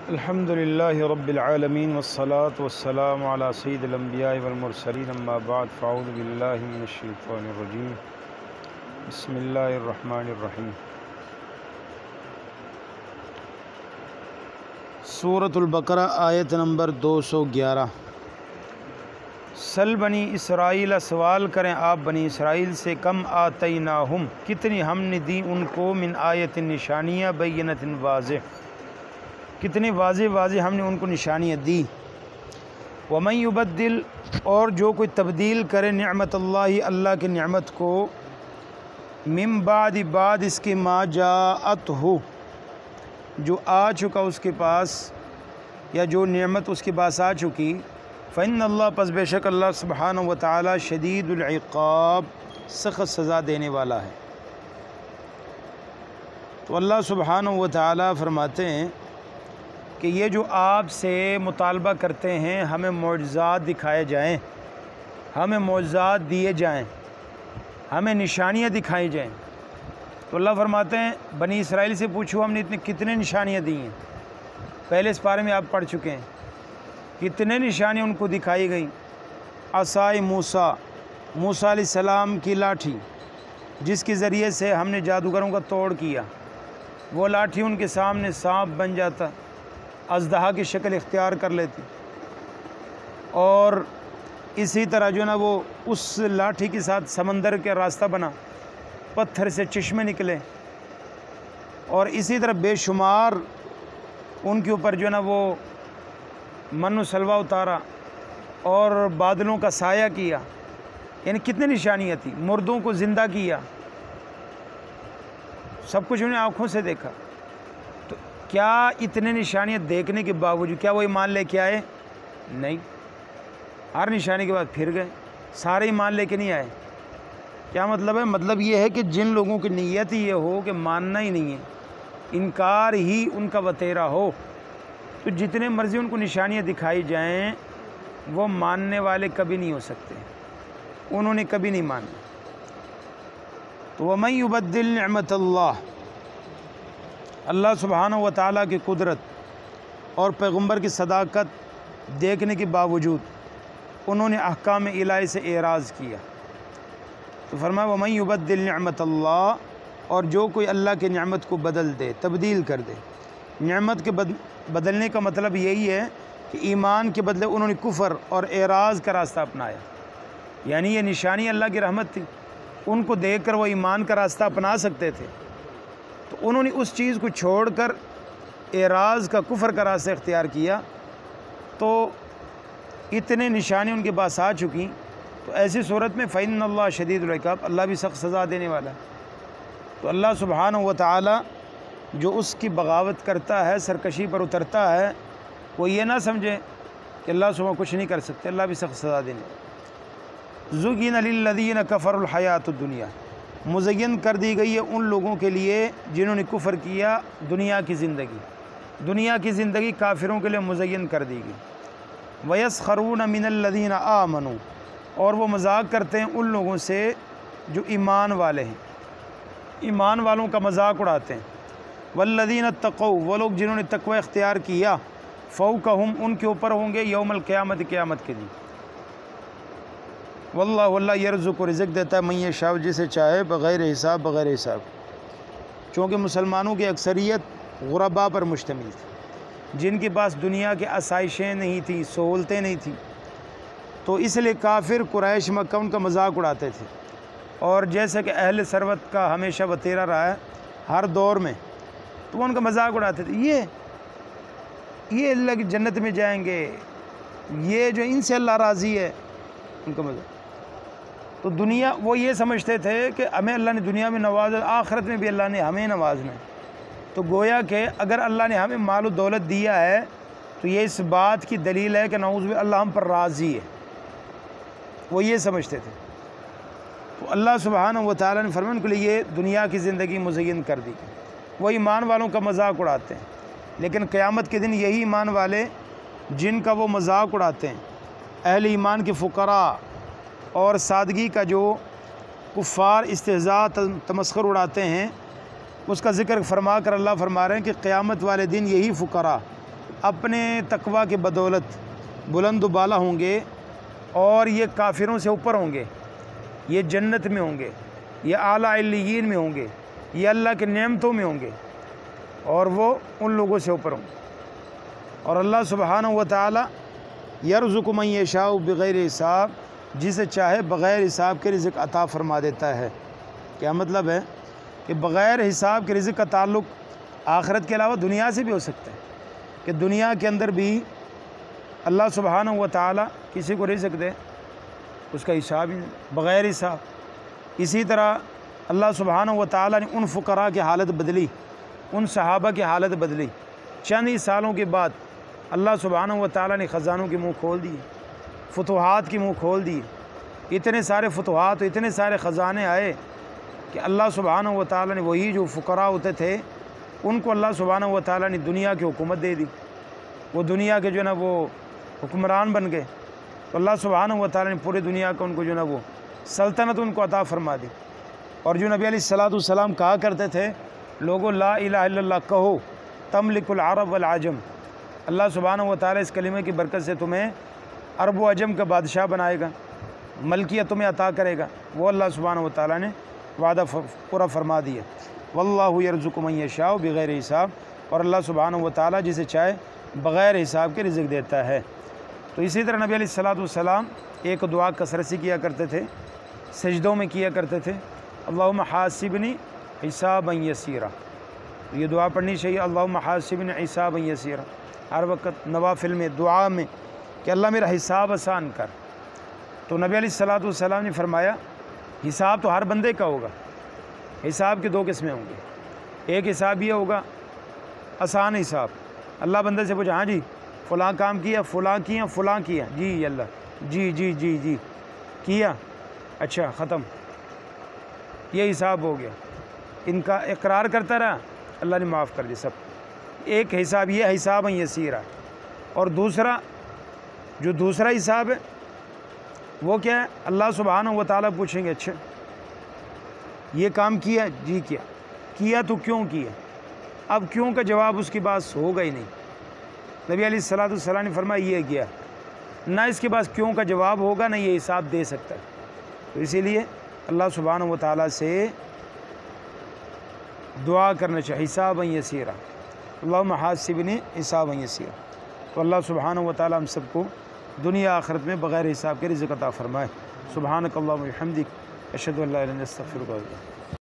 الحمد للہ رب العالمین والصلاة والسلام علی سید الانبیاء والمرسلین اما بعد فاعوذ باللہ من الشیطان الرجیم بسم اللہ الرحمن الرحیم۔ سورۃ البقرہ آیت نمبر 211۔ سل بنی اسرائیل، سوال کریں آپ بنی اسرائیل سے، کم آتیناہم، کتنی ہم نے دی ان کو، من آیت نشانیہ، بینۃ واضح، کتنے واضح ہم نے ان کو نشانیاں دی۔ ومن یبدل، اور جو کوئی تبدیل کرے، نعمت اللہ کی نعمت کو، من بعد اس کے، ما جاءتہ، جو آ چکا اس کے پاس، یا جو نعمت اس کے پاس آ چکی، فإن اللہ، پس بے شک اللہ سبحانہ و تعالی، شدید العقاب، سخت سزا دینے والا ہے۔ تو اللہ سبحانہ و تعالی فرماتے ہیں کہ یہ جو آپ سے مطالبہ کرتے ہیں ہمیں معجزات دکھائے جائیں، ہمیں معجزات دیے جائیں، ہمیں نشانیاں دکھائی جائیں، تو اللہ فرماتے ہیں بنی اسرائیل سے پوچھو ہم نے کتنے نشانیاں دی ہیں۔ پہلے اس بارے میں آپ پڑھ چکے ہیں، کتنے نشانیاں ان کو دکھائی گئیں۔ عصائے موسیٰ، موسیٰ علیہ السلام کی لاٹھی، جس کے ذریعے سے ہم نے جادوگروں کا توڑ کیا، وہ لاٹھی ان کے سامنے سانپ بن جاتا، اژدہا کی شکل اختیار کر لیتی، اور اسی طرح جو نا وہ اس لاٹھی کے ساتھ سمندر کا راستہ بنا، پتھر سے چشمے نکلے، اور اسی طرح بے شمار ان کے اوپر جو نا وہ من و سلوہ اتارا، اور بادلوں کا سایہ کیا، یعنی کتنی نشانیاں تھیں۔ مردوں کو زندہ کیا، سب کچھ انہیں آنکھوں سے دیکھا۔ تو کیا اتنے نشانیاں دیکھنے کے باوجود کیا وہ ایمان لے کے آئے؟ نہیں، ہر نشانی کے بعد پھر گئے، سارے ایمان لے کے نہیں آئے۔ کیا مطلب ہے؟ مطلب یہ ہے کہ جن لوگوں کی نیت یہ ہو کہ ماننا ہی نہیں ہے، انکار ہی ان کا وتیرہ ہو، تو جتنے مرضی ان کو نشانیاں دکھائی جائیں وہ ماننے والے کبھی نہیں ہو سکتے، انہوں نے کبھی نہیں مانا۔ تو وَمَن يُبَدِّلْ نِعْمَةَ اللَّهِ، اللہ سبحانہ و تعالیٰ کی قدرت اور پیغمبر کی صداقت دیکھنے کے باوجود انہوں نے احکام الہی سے اعراض کیا، تو فرمایا وَمَن يُبَدِّلْ نِعْمَةَ اللَّهِ، اور جو کوئی اللہ کی نعمت کو بدل دے، تبدیل کر دے۔ نعمت کے بدلنے کا مطلب یہی ہے کہ ایمان کے بدلے انہوں نے کفر اور اعراض کا راستہ اپنایا، یعنی یہ نشانی اللہ کی رحمت تھی، ان کو دیکھ کر وہ ایمان کا راستہ اپنا سکتے تھے، تو انہوں نے اس چیز کو چھوڑ کر اعراض کا، کفر کا راستہ اختیار کیا، تو اتنے نشانی ان کے پاس آ چکی، تو ایسی صورت میں فإن اللہ شدید العقاب، اللہ بھی سخت سزا دینے والا ہے۔ تو اللہ سبحانہ و تعالی جو اس کی بغاوت کرتا ہے، سرکشی پر اترتا ہے، وہ یہ نہ سمجھے کہ اللہ سبحانہ کچھ نہیں کر سکتے، اللہ بھی سخت سزا دینے والا ہے۔ زُگِّنَ لِلَّذِينَ كَفَرُوا الْحَيَاةُ الدُّنْيَا، مزین کر دی گئی ہے ان لوگوں کے لیے جنہوں نے کفر کیا، دنیا کی زندگی، دنیا کی زندگی کافروں کے لیے مزین کر دی گئی۔ وَيَسْخَرُونَ مِنَ الَّذِينَ آمَنُوا، اور وہ مذاق کرتے ہیں ان لوگوں سے جو ایمان والے ہیں، ایمان والوں کا مذاق اڑاتے ہیں۔ وَالَّذِينَ اتَّقَوْا، وہ لوگ جنہوں نے تقوی اختیار کیا، فَوْقَهُمْ، ان کے اوپر ہوں گے یوم القیامت، قیامت کے دن۔ واللہ یرزق، رزق دیتا ہے، من یشاء، جسے چاہے، بغیر حساب، بغیر حساب۔ چونکہ مسلمانوں کی اکثریت غرباء پر مشتمل تھی، جن کے پاس دنیا کے آسائشیں نہیں تھیں، سہولتیں نہیں تھیں، تو اس لیے کافر قریش مکہ ان کا مذاق اڑاتے تھے، اور جیسا کہ اہل ثروت کا ہمیشہ وتیرہ رہا ہے ہر دور میں، تو وہ ان کا مذاق اڑاتے تھے، یہ اللہ کی جنت میں جائیں گے، یہ جو ان سے اللہ راضی ہے، ان کا مذاق۔ تو دنیا، وہ یہ سمجھتے تھے کہ ہمیں اللہ نے دنیا میں نوازا، آخرت میں بھی اللہ نے ہمیں نوازنا ہے، تو گویا کہ اگر اللہ نے ہمیں مال و دولت دیا ہے تو یہ اس بات کی دلیل ہے کہ نعوذ باللہ اللہ ہم پر راضی ہے، وہ یہ سمجھتے تھے۔ تو اللہ سبحانہ و تعالیٰ نے فرمایا ان کے لیے یہ دنیا کی زندگی مزین کر دی گئی، وہ ایمان والوں کا مذاق اڑاتے ہیں، لیکن قیامت کے دن یہی ایمان والے جن کا وہ مذاق اڑاتے ہیں، اہل ایمان کے فقراء اور سادگی کا جو کفار استہزاء تمسخر اڑاتے ہیں، اس کا ذکر فرما کر اللہ فرما رہے ہیں کہ قیامت والے دن یہی فقراء اپنے تقوی کی بدولت بلند و بالا ہوں گے اور یہ کافروں سے اوپر ہوں گے، یہ جنت میں ہوں گے، یہ اعلیٰ علیین میں ہوں گے، یہ اللہ کے نعمتوں میں ہوں گے اور وہ ان لوگوں سے اوپر ہوں گے۔ اور اللہ سبحانہ و تعالی یرزق من یشاء بغیر حساب، جسے چاہے بغیر حساب کے رزق عطا فرما دیتا ہے۔ کیا مطلب ہے کہ بغیر حساب کے رزق کا تعلق آخرت کے علاوہ دنیا سے بھی ہو سکتا ہے، کہ دنیا کے اندر بھی اللہ سبحانہ و تعالی کسی کو رزق دے، اس کا حساب ہی نہیں، بغیر حساب۔ اسی طرح اللہ سبحانہ و تعالی نے ان فقراء کی حالت بدلی، ان صحابہ کی حالت بدلی۔ چند ہی سالوں کے بعد اللہ سبحانہ و تعالی نے خزانوں کے منہ کھول دیے، فتوحات کے منہ کھول دیے، اتنے سارے فتوحات، اتنے سارے خزانے آئے کہ اللہ سبحانہ و تعالی نے وہی جو فقراء ہوتے تھے ان کو اللہ سبحانہ و تعالی نے دنیا کی حکومت دے دی، وہ دنیا کے جو ہے نا وہ حکمران بن گئے۔ تو اللہ سبحانہ و تعالی نے پورے دنیا کا ان کو جو ہے نا وہ سلطنت ان کو عطا فرما دی۔ اور جو نبی علیہ السلام کہا کرتے تھے، لوگو لا الہ الا اللہ کہو تملک العرب والعجم، اللہ سبحانہ و تعالی اس کلمے کی برکت سے تمہیں عرب و عجم کا بادشاہ بنائے گا، ملکیت تمہیں عطا کرے گا۔ وہ اللہ سبحانہ و تعالی نے وعدہ پورا فرما دیا۔ واللہ یرزق من یشاء بغیر حساب، اور اللہ سبحانہ و تعالی جسے چاہے بغیر حساب کے رزق دیتا ہے۔ تو اسی طرح نبی علیہ السلام ایک دعا کثرت سے کیا کرتے تھے، سجدوں میں کیا کرتے تھے، اللہم حاسبنی حسابا یسیرا، یہ دعا پڑھنی چاہیے، اللہم حاسبنی حسابا یسیرا، ہر وقت نوافل میں دعا میں کہ اللہ میرا حساب آسان کر۔ تو نبی علیہ السلام نے فرمایا حساب تو ہر بندے کا ہوگا، حساب کے دو قسمیں ہوں گے، ایک حساب یہ ہوگا آسان حساب، اللہ بندے سے پوچھا ہاں جی فلاں کام کیا، فلاں کیا، فلاں کیا، جی اللہ جی جی جی جی کیا، اچھا ختم، یہ حساب ہو گیا، ان کا اقرار کرتا رہا، اللہ نے معاف کر دی سب۔ ایک حساب یہ حساب یسیرا، اور دوسرا جو دوسرا حساب ہے وہ کیا ہے، اللہ سبحانہ و تعالیٰ پوچھیں گے اچھا یہ کام کیا، جی کیا تو کیوں کیا؟ اب کیوں کا جواب اس کے پاس ہوگا ہی نہیں۔ نبی علیہ السلام نے فرمایا یہ کیا، نہ اس کے پاس کیوں کا جواب ہوگا، نہ یہ حساب دے سکتا ہے۔ تو اسی لیے اللہ سبحانہ و تعالیٰ سے دعا کرنا چاہیے حسابا یسیرا، اللہم حاسبنی حسابا یسیرا۔ تو اللہ سبحانہ و تعالیٰ ہم سب کو دنیا آخرت میں بغیر حساب کے رزق عطا فرمائے۔ سبحانک اللہم و بحمدک، اشہد ان لا الہ الا انت، استغفرک و اتوب الیک۔